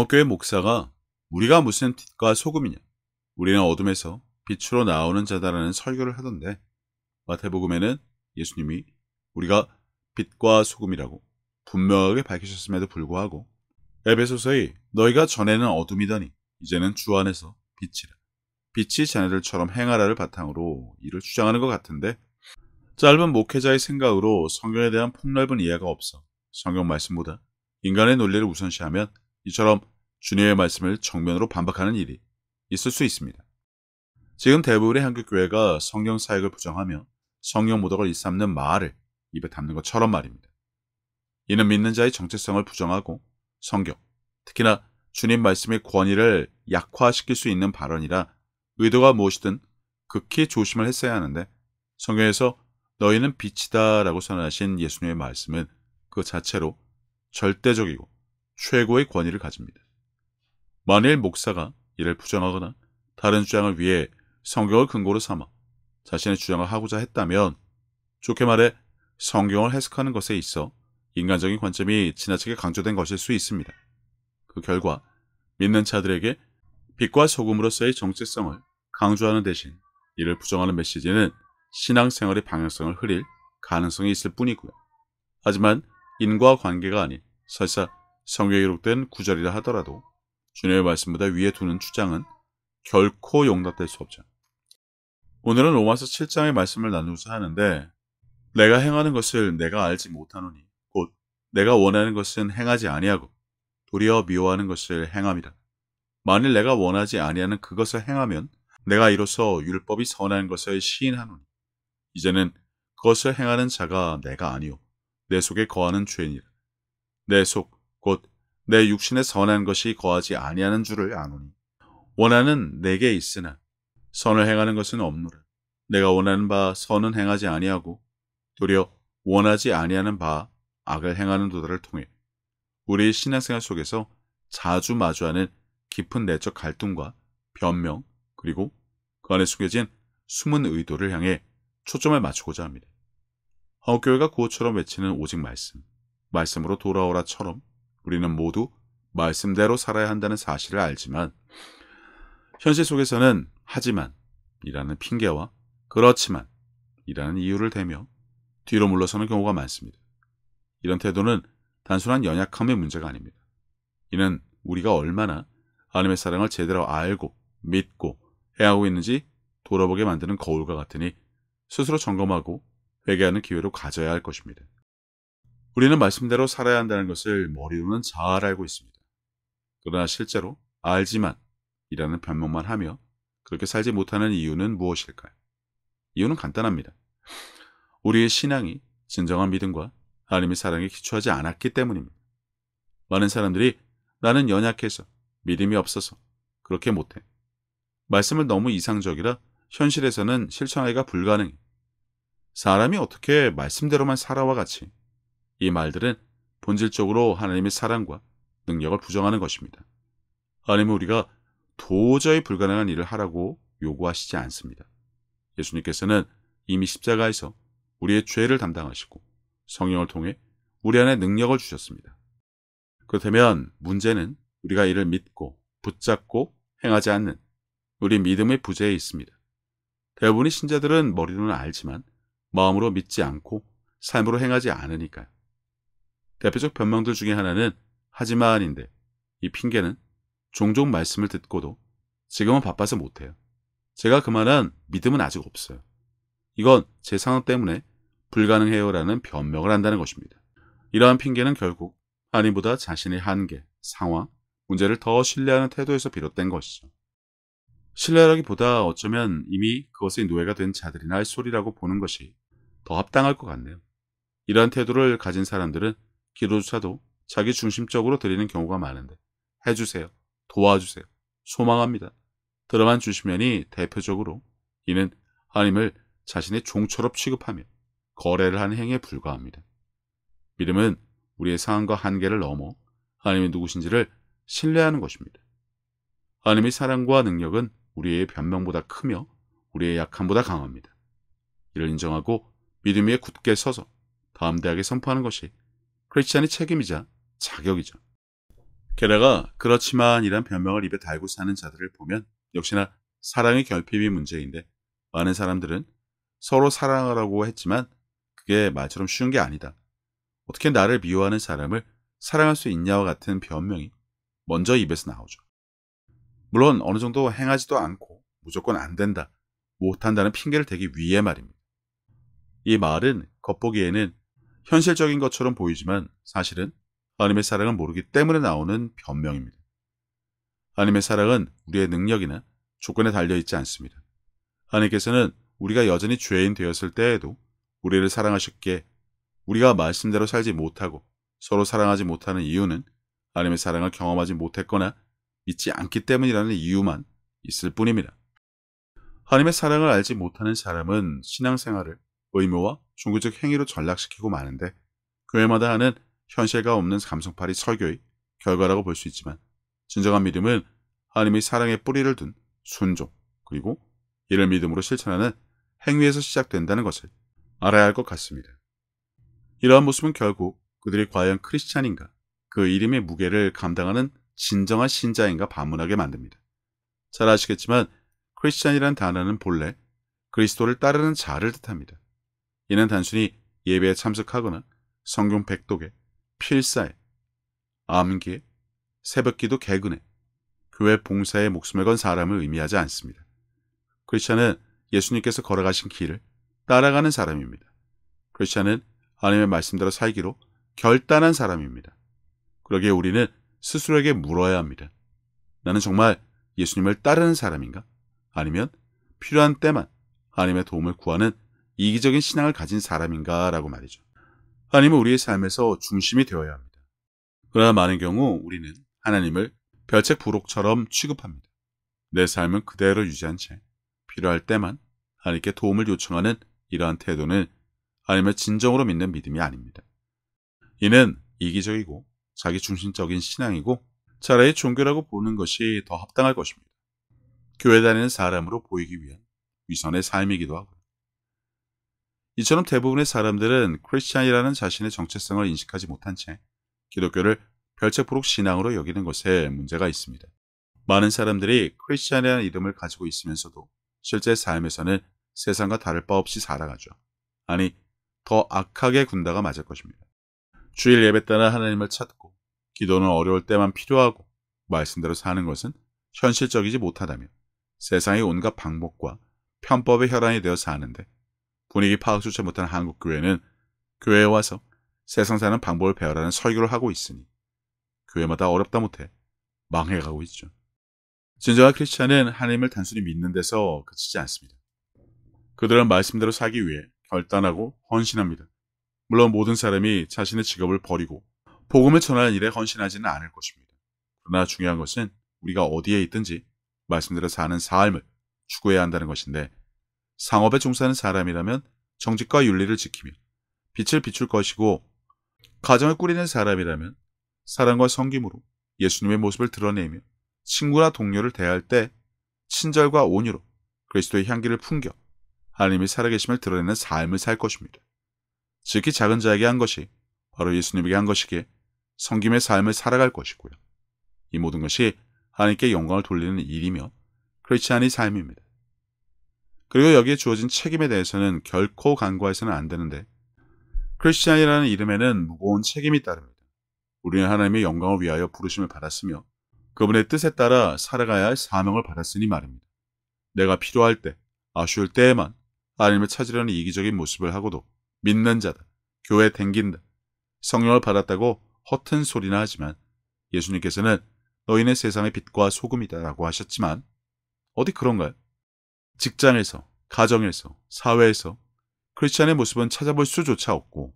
교회 목사가 우리가 무슨 빛과 소금이냐? 우리는 어둠에서 빛으로 나오는 자다라는 설교를 하던데 마태복음에는 예수님이 우리가 빛과 소금이라고 분명하게 밝히셨음에도 불구하고 에베소서의 너희가 전에는 어둠이더니 이제는 주 안에서 빛이라. 빛이 자네들처럼 행하라를 바탕으로 이를 주장하는 것 같은데 짧은 목회자의 생각으로 성경에 대한 폭넓은 이해가 없어 성경 말씀보다 인간의 논리를 우선시하면 이처럼 주님의 말씀을 정면으로 반박하는 일이 있을 수 있습니다. 지금 대부분의 한국교회가 성경 사역을 부정하며 성령 모독을 일삼는 말을 입에 담는 것처럼 말입니다. 이는 믿는 자의 정체성을 부정하고 성경, 특히나 주님 말씀의 권위를 약화시킬 수 있는 발언이라 의도가 무엇이든 극히 조심을 했어야 하는데 성경에서 너희는 빛이다 라고 선언하신 예수님의 말씀은 그 자체로 절대적이고 최고의 권위를 가집니다. 만일 목사가 이를 부정하거나 다른 주장을 위해 성경을 근거로 삼아 자신의 주장을 하고자 했다면 좋게 말해 성경을 해석하는 것에 있어 인간적인 관점이 지나치게 강조된 것일 수 있습니다. 그 결과 믿는 자들에게 빛과 소금으로서의 정체성을 강조하는 대신 이를 부정하는 메시지는 신앙생활의 방향성을 흐릴 가능성이 있을 뿐이고요. 하지만 인과관계가 아닌 설사 성경에 기록된 구절이라 하더라도 주님의 말씀보다 위에 두는 주장은 결코 용납될 수 없죠. 오늘은 로마서 7장의 말씀을 나누고자 하는데 내가 행하는 것을 내가 알지 못하노니 곧 내가 원하는 것은 행하지 아니하고 도리어 미워하는 것을 행함이라. 만일 내가 원하지 아니하는 그것을 행하면 내가 이로써 율법이 선한 것을 시인하노니 이제는 그것을 행하는 자가 내가 아니요 내 속에 거하는 죄니라. 내 속 곧 내 육신에 선한 것이 거하지 아니하는 줄을 아노니 원하는 내게 있으나 선을 행하는 것은 없노라. 내가 원하는 바 선은 행하지 아니하고 도리어 원하지 아니하는 바 악을 행하는 도다를 통해 우리 신앙생활 속에서 자주 마주하는 깊은 내적 갈등과 변명 그리고 그 안에 숨겨진 숨은 의도를 향해 초점을 맞추고자 합니다. 한국교회가 구호처럼 외치는 오직 말씀, 말씀으로 돌아오라처럼 우리는 모두 말씀대로 살아야 한다는 사실을 알지만 현실 속에서는 하지만 이라는 핑계와 그렇지만 이라는 이유를 대며 뒤로 물러서는 경우가 많습니다. 이런 태도는 단순한 연약함의 문제가 아닙니다. 이는 우리가 얼마나 하나님의 사랑을 제대로 알고 믿고 행하고 있는지 돌아보게 만드는 거울과 같으니 스스로 점검하고 회개하는 기회로 가져야 할 것입니다. 우리는 말씀대로 살아야 한다는 것을 머리로는 잘 알고 있습니다. 그러나 실제로 알지만 이라는 변명만 하며 그렇게 살지 못하는 이유는 무엇일까요? 이유는 간단합니다. 우리의 신앙이 진정한 믿음과 하나님의 사랑에 기초하지 않았기 때문입니다. 많은 사람들이 나는 연약해서 믿음이 없어서 그렇게 못해. 말씀을 너무 이상적이라 현실에서는 실천하기가 불가능해. 사람이 어떻게 말씀대로만 살아와 같이 이 말들은 본질적으로 하나님의 사랑과 능력을 부정하는 것입니다. 하나님은 우리가 도저히 불가능한 일을 하라고 요구하시지 않습니다. 예수님께서는 이미 십자가에서 우리의 죄를 담당하시고 성령을 통해 우리 안에 능력을 주셨습니다. 그렇다면 문제는 우리가 이를 믿고 붙잡고 행하지 않는 우리 믿음의 부재에 있습니다. 대부분의 신자들은 머리로는 알지만 마음으로 믿지 않고 삶으로 행하지 않으니까요. 대표적 변명들 중에 하나는 하지만인데 이 핑계는 종종 말씀을 듣고도 지금은 바빠서 못해요. 제가 그만한 믿음은 아직 없어요. 이건 제 상황 때문에 불가능해요 라는 변명을 한다는 것입니다. 이러한 핑계는 결국 하나님보다 자신의 한계, 상황, 문제를 더 신뢰하는 태도에서 비롯된 것이죠. 신뢰라기보다 어쩌면 이미 그것의 노예가 된 자들이나 할 소리라고 보는 것이 더 합당할 것 같네요. 이러한 태도를 가진 사람들은 기도조차도 자기 중심적으로 드리는 경우가 많은데 해주세요, 도와주세요, 소망합니다, 들어만 주시면이 대표적으로 이는 하나님을 자신의 종처럼 취급하며 거래를 하는 행위에 불과합니다. 믿음은 우리의 상황과 한계를 넘어 하나님이 누구신지를 신뢰하는 것입니다. 하나님의 사랑과 능력은 우리의 변명보다 크며 우리의 약함보다 강합니다. 이를 인정하고 믿음 위에 굳게 서서 담대하게 선포하는 것이 크리스찬의 책임이자 자격이죠. 게다가 그렇지만이란 변명을 입에 달고 사는 자들을 보면 역시나 사랑의 결핍이 문제인데, 많은 사람들은 서로 사랑하라고 했지만 그게 말처럼 쉬운 게 아니다, 어떻게 나를 미워하는 사람을 사랑할 수 있냐와 같은 변명이 먼저 입에서 나오죠. 물론 어느 정도 행하지도 않고 무조건 안 된다, 못한다는 핑계를 대기 위해 말입니다. 이 말은 겉보기에는 현실적인 것처럼 보이지만 사실은 하나님의 사랑을 모르기 때문에 나오는 변명입니다. 하나님의 사랑은 우리의 능력이나 조건에 달려있지 않습니다. 하나님께서는 우리가 여전히 죄인 되었을 때에도 우리를 사랑하셨기에, 우리가 말씀대로 살지 못하고 서로 사랑하지 못하는 이유는 하나님의 사랑을 경험하지 못했거나 믿지 않기 때문이라는 이유만 있을 뿐입니다. 하나님의 사랑을 알지 못하는 사람은 신앙생활을 의무와 종교적 행위로 전락시키고 마는데, 교회마다 하는 현실과 없는 감성팔이 설교의 결과라고 볼 수 있지만, 진정한 믿음은 하나님의 사랑의 뿌리를 둔 순종, 그리고 이를 믿음으로 실천하는 행위에서 시작된다는 것을 알아야 할 것 같습니다. 이러한 모습은 결국 그들이 과연 크리스찬인가, 그 이름의 무게를 감당하는 진정한 신자인가 반문하게 만듭니다. 잘 아시겠지만 크리스찬이라는 단어는 본래 그리스도를 따르는 자를 뜻합니다. 이는 단순히 예배에 참석하거나 성경 백독에, 필사에, 암기에, 새벽기도 개근에, 교회 봉사에 목숨을 건 사람을 의미하지 않습니다. 크리스찬은 예수님께서 걸어가신 길을 따라가는 사람입니다. 크리스찬은 하나님의 말씀대로 살기로 결단한 사람입니다. 그러기에 우리는 스스로에게 물어야 합니다. 나는 정말 예수님을 따르는 사람인가? 아니면 필요한 때만 하나님의 도움을 구하는 이기적인 신앙을 가진 사람인가? 라고 말이죠. 하나님은 우리의 삶에서 중심이 되어야 합니다. 그러나 많은 경우 우리는 하나님을 별책 부록처럼 취급합니다. 내 삶은 그대로 유지한 채 필요할 때만 하나님께 도움을 요청하는 이러한 태도는 하나님을 진정으로 믿는 믿음이 아닙니다. 이는 이기적이고 자기 중심적인 신앙이고, 차라리 종교라고 보는 것이 더 합당할 것입니다. 교회 다니는 사람으로 보이기 위한 위선의 삶이기도 하고요. 이처럼 대부분의 사람들은 크리스찬이라는 자신의 정체성을 인식하지 못한 채 기독교를 별책부록 신앙으로 여기는 것에 문제가 있습니다. 많은 사람들이 크리스찬이라는 이름을 가지고 있으면서도 실제 삶에서는 세상과 다를 바 없이 살아가죠. 아니, 더 악하게 군다가 맞을 것입니다. 주일 예배 따라 하나님을 찾고 기도는 어려울 때만 필요하고 말씀대로 사는 것은 현실적이지 못하다며 세상의 온갖 방법과 편법의 혈안이 되어 사는데, 분위기 파악조차 못한 한국 교회는 교회에 와서 세상 사는 방법을 배우라는 설교를 하고 있으니 교회마다 어렵다 못해 망해가고 있죠. 진정한 크리스찬은 하나님을 단순히 믿는 데서 그치지 않습니다. 그들은 말씀대로 살기 위해 결단하고 헌신합니다. 물론 모든 사람이 자신의 직업을 버리고 복음을 전하는 일에 헌신하지는 않을 것입니다. 그러나 중요한 것은 우리가 어디에 있든지 말씀대로 사는 삶을 추구해야 한다는 것인데, 상업에 종사하는 사람이라면 정직과 윤리를 지키며 빛을 비출 것이고, 가정을 꾸리는 사람이라면 사랑과 섬김으로 예수님의 모습을 드러내며 친구나 동료를 대할 때 친절과 온유로 그리스도의 향기를 풍겨 하나님이 살아계심을 드러내는 삶을 살 것입니다. 지극히 작은 자에게 한 것이 바로 예수님에게 한 것이기에 섬김의 삶을 살아갈 것이고요. 이 모든 것이 하나님께 영광을 돌리는 일이며 크리스찬의 삶입니다. 그리고 여기에 주어진 책임에 대해서는 결코 간과해서는 안 되는데, 크리스찬이라는 이름에는 무거운 책임이 따릅니다. 우리는 하나님의 영광을 위하여 부르심을 받았으며 그분의 뜻에 따라 살아가야 할 사명을 받았으니 말입니다. 내가 필요할 때, 아쉬울 때에만 하나님을 찾으려는 이기적인 모습을 하고도 믿는 자다, 교회 댕긴다, 성령을 받았다고 허튼 소리나 하지만, 예수님께서는 너희는 세상의 빛과 소금이다 라고 하셨지만 어디 그런가요? 직장에서, 가정에서, 사회에서 크리스찬의 모습은 찾아볼 수조차 없고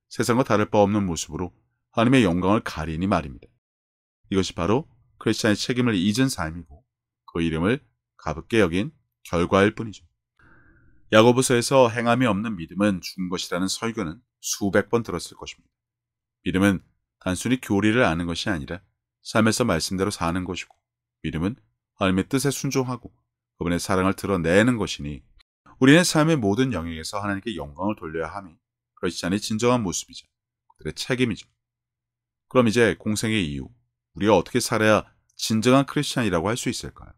세상과 다를 바 없는 모습으로 하나님의 영광을 가리니 말입니다. 이것이 바로 크리스찬의 책임을 잊은 삶이고 그 이름을 가볍게 여긴 결과일 뿐이죠. 야고보서에서 행함이 없는 믿음은 죽은 것이라는 설교는 수백 번 들었을 것입니다. 믿음은 단순히 교리를 아는 것이 아니라 삶에서 말씀대로 사는 것이고, 믿음은 하나님의 뜻에 순종하고 그분의 사랑을 드러내는 것이니, 우리는 삶의 모든 영역에서 하나님께 영광을 돌려야 함이 크리스찬의 진정한 모습이자 그들의 책임이죠. 그럼 이제 공생의 이유, 우리가 어떻게 살아야 진정한 크리스찬이라고 할 수 있을까요?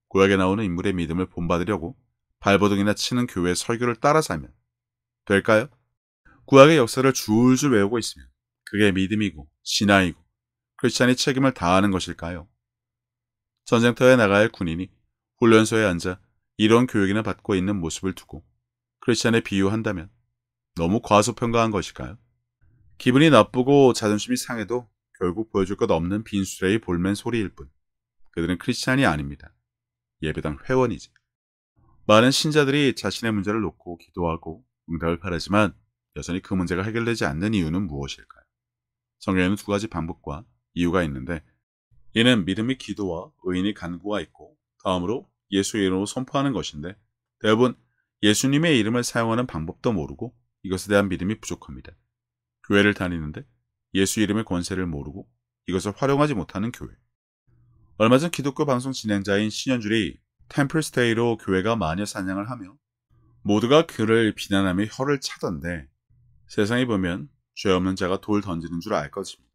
구약에 나오는 인물의 믿음을 본받으려고 발버둥이나 치는 교회의 설교를 따라 살면 될까요? 구약의 역사를 줄줄 외우고 있으면 그게 믿음이고 신앙이고 크리스찬이 책임을 다하는 것일까요? 전쟁터에 나가야 할 군인이 훈련소에 앉아 이런 교육이나 받고 있는 모습을 두고 크리스찬에 비유한다면 너무 과소평가한 것일까요? 기분이 나쁘고 자존심이 상해도 결국 보여줄 것 없는 빈수레의 볼멘 소리일 뿐 그들은 크리스찬이 아닙니다. 예배당 회원이지. 많은 신자들이 자신의 문제를 놓고 기도하고 응답을 바라지만 여전히 그 문제가 해결되지 않는 이유는 무엇일까요? 성경에는 두 가지 방법과 이유가 있는데 이는 믿음의 기도와 의인의 간구가 있고 다음으로 예수 이름으로 선포하는 것인데 대부분 예수님의 이름을 사용하는 방법도 모르고 이것에 대한 믿음이 부족합니다. 교회를 다니는데 예수 이름의 권세를 모르고 이것을 활용하지 못하는 교회. 얼마 전 기독교 방송 진행자인 신현줄이 템플스테이로 교회가 마녀 사냥을 하며 모두가 그를 비난하며 혀를 차던데 세상에 보면 죄 없는 자가 돌 던지는 줄 알 것입니다.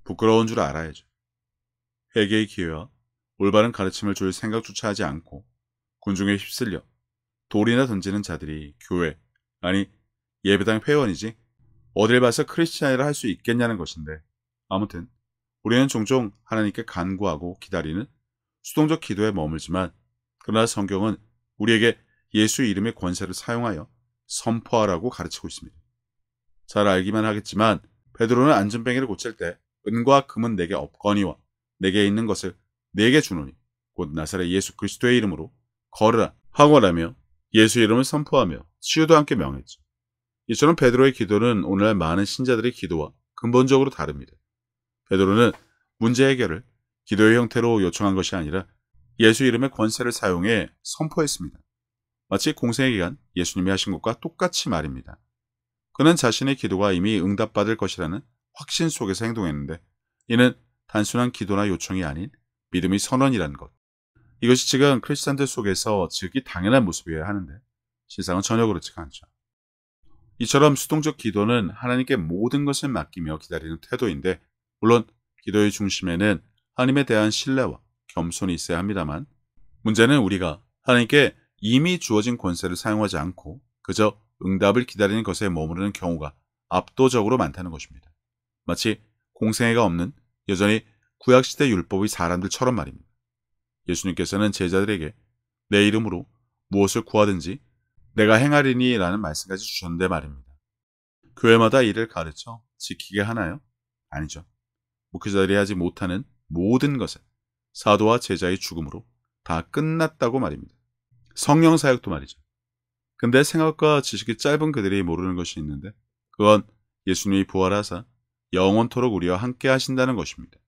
부끄러운 줄 알아야죠. 회개의 기회와 올바른 가르침을 줄 생각조차 하지 않고 군중에 휩쓸려 돌이나 던지는 자들이 교회, 아니 예배당 회원이지 어딜 봐서 크리스찬이라 할 수 있겠냐는 것인데 아무튼 우리는 종종 하나님께 간구하고 기다리는 수동적 기도에 머물지만 그러나 성경은 우리에게 예수 이름의 권세를 사용하여 선포하라고 가르치고 있습니다. 잘 알기만 하겠지만 베드로는 안전뱅이를 고칠 때 은과 금은 내게 없거니와 내게 있는 것을 내게 주노니 곧 나사렛 예수 그리스도의 이름으로 걸으라 하고라며 예수 이름을 선포하며 치유도 함께 명했죠. 이처럼 베드로의 기도는 오늘날 많은 신자들의 기도와 근본적으로 다릅니다. 베드로는 문제 해결을 기도의 형태로 요청한 것이 아니라 예수 이름의 권세를 사용해 선포했습니다. 마치 공생의 기간 예수님이 하신 것과 똑같이 말입니다. 그는 자신의 기도가 이미 응답받을 것이라는 확신 속에서 행동했는데 이는 단순한 기도나 요청이 아닌 믿음의 선언이라는 것. 이것이 지금 크리스찬들 속에서 지극히 당연한 모습이어야 하는데 실상은 전혀 그렇지가 않죠. 이처럼 수동적 기도는 하나님께 모든 것을 맡기며 기다리는 태도인데 물론 기도의 중심에는 하나님에 대한 신뢰와 겸손이 있어야 합니다만 문제는 우리가 하나님께 이미 주어진 권세를 사용하지 않고 그저 응답을 기다리는 것에 머무르는 경우가 압도적으로 많다는 것입니다. 마치 공생애가 없는 여전히 구약시대 율법의 사람들처럼 말입니다. 예수님께서는 제자들에게 내 이름으로 무엇을 구하든지 내가 행하리니 라는 말씀까지 주셨는데 말입니다. 교회마다 이를 가르쳐 지키게 하나요? 아니죠. 목회자들이 하지 못하는 모든 것을 사도와 제자의 죽음으로 다 끝났다고 말입니다. 성령 사역도 말이죠. 근데 생각과 지식이 짧은 그들이 모르는 것이 있는데 그건 예수님이 부활하사 영원토록 우리와 함께 하신다는 것입니다.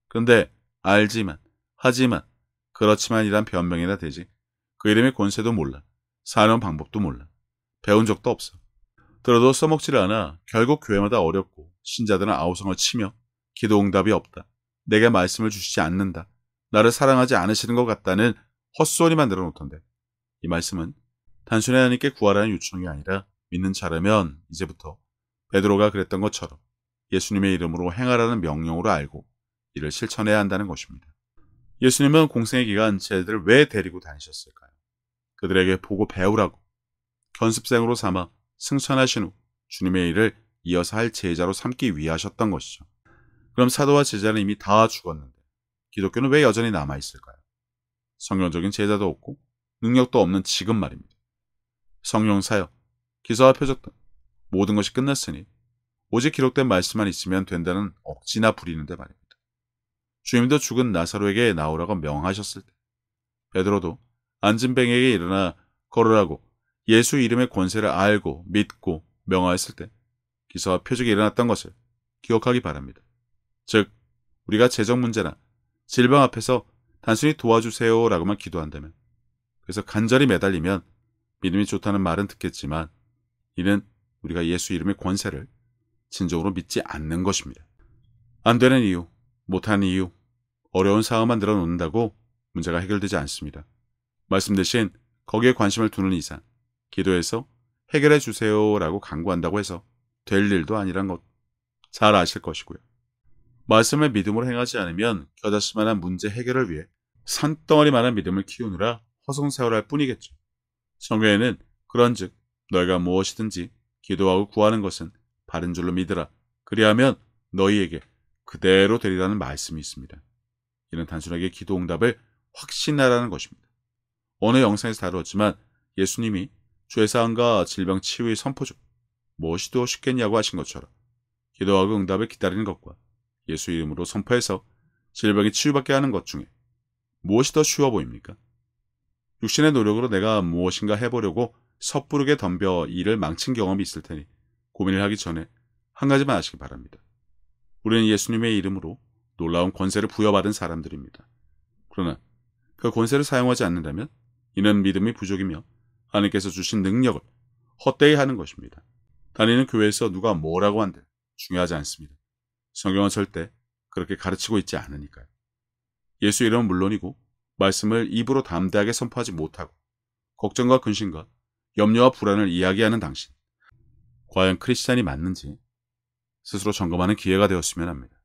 그런데 알지만 하지만 그렇지만이란 변명이나 되지 그 이름의 권세도 몰라 사는 방법도 몰라 배운 적도 없어 들어도 써먹지를 않아 결국 교회마다 어렵고 신자들은 아우성을 치며 기도 응답이 없다 내게 말씀을 주시지 않는다 나를 사랑하지 않으시는 것 같다는 헛소리만 늘어놓던데 이 말씀은 단순히 하나님께 구하라는 요청이 아니라 믿는 자라면 이제부터 베드로가 그랬던 것처럼 예수님의 이름으로 행하라는 명령으로 알고 이를 실천해야 한다는 것입니다. 예수님은 공생의 기간 제자들을 왜 데리고 다니셨을까요? 그들에게 보고 배우라고 견습생으로 삼아 승천하신 후 주님의 일을 이어서 할 제자로 삼기 위하셨던 것이죠. 그럼 사도와 제자는 이미 다 죽었는데 기독교는 왜 여전히 남아있을까요? 성경적인 제자도 없고 능력도 없는 지금 말입니다. 성령 사역, 기사와 표적 등 모든 것이 끝났으니 오직 기록된 말씀만 있으면 된다는 억지나 부리는데 말입니다. 주님도 죽은 나사로에게 나오라고 명하셨을 때 베드로도 안진뱅이에게 일어나 걸으라고 예수 이름의 권세를 알고 믿고 명하였을 때 기사와 표적이 일어났던 것을 기억하기 바랍니다. 즉 우리가 재정 문제나 질병 앞에서 단순히 도와주세요 라고만 기도한다면 그래서 간절히 매달리면 믿음이 좋다는 말은 듣겠지만 이는 우리가 예수 이름의 권세를 진정으로 믿지 않는 것입니다. 안 되는 이유, 못하는 이유, 어려운 상황만 늘어놓는다고 문제가 해결되지 않습니다. 말씀 대신 거기에 관심을 두는 이상 기도해서 해결해 주세요 라고 간구한다고 해서 될 일도 아니란 것 잘 아실 것이고요. 말씀을 믿음으로 행하지 않으면 겨자씨만한 문제 해결을 위해 산덩어리만한 믿음을 키우느라 허송세월할 뿐이겠죠. 성경에는 그런즉 너희가 무엇이든지 기도하고 구하는 것은 바른 줄로 믿으라. 그리하면 너희에게 그대로 되리라는 말씀이 있습니다. 이는 단순하게 기도 응답을 확신하라는 것입니다. 어느 영상에서 다루었지만 예수님이 죄사함과 질병 치유의 선포 중 무엇이 더 쉽겠냐고 하신 것처럼 기도하고 응답을 기다리는 것과 예수 이름으로 선포해서 질병이 치유받게 하는 것 중에 무엇이 더 쉬워 보입니까? 육신의 노력으로 내가 무엇인가 해보려고 섣부르게 덤벼 일을 망친 경험이 있을 테니 고민을 하기 전에 한 가지만 아시기 바랍니다. 우리는 예수님의 이름으로 놀라운 권세를 부여받은 사람들입니다. 그러나 그 권세를 사용하지 않는다면 이는 믿음이 부족이며 하나님께서 주신 능력을 헛되이 하는 것입니다. 다니는 교회에서 누가 뭐라고 한들 중요하지 않습니다. 성경은 절대 그렇게 가르치고 있지 않으니까요. 예수 이름은 물론이고 말씀을 입으로 담대하게 선포하지 못하고 걱정과 근심과 염려와 불안을 이야기하는 당신, 과연 크리스찬이 맞는지 스스로 점검하는 기회가 되었으면 합니다.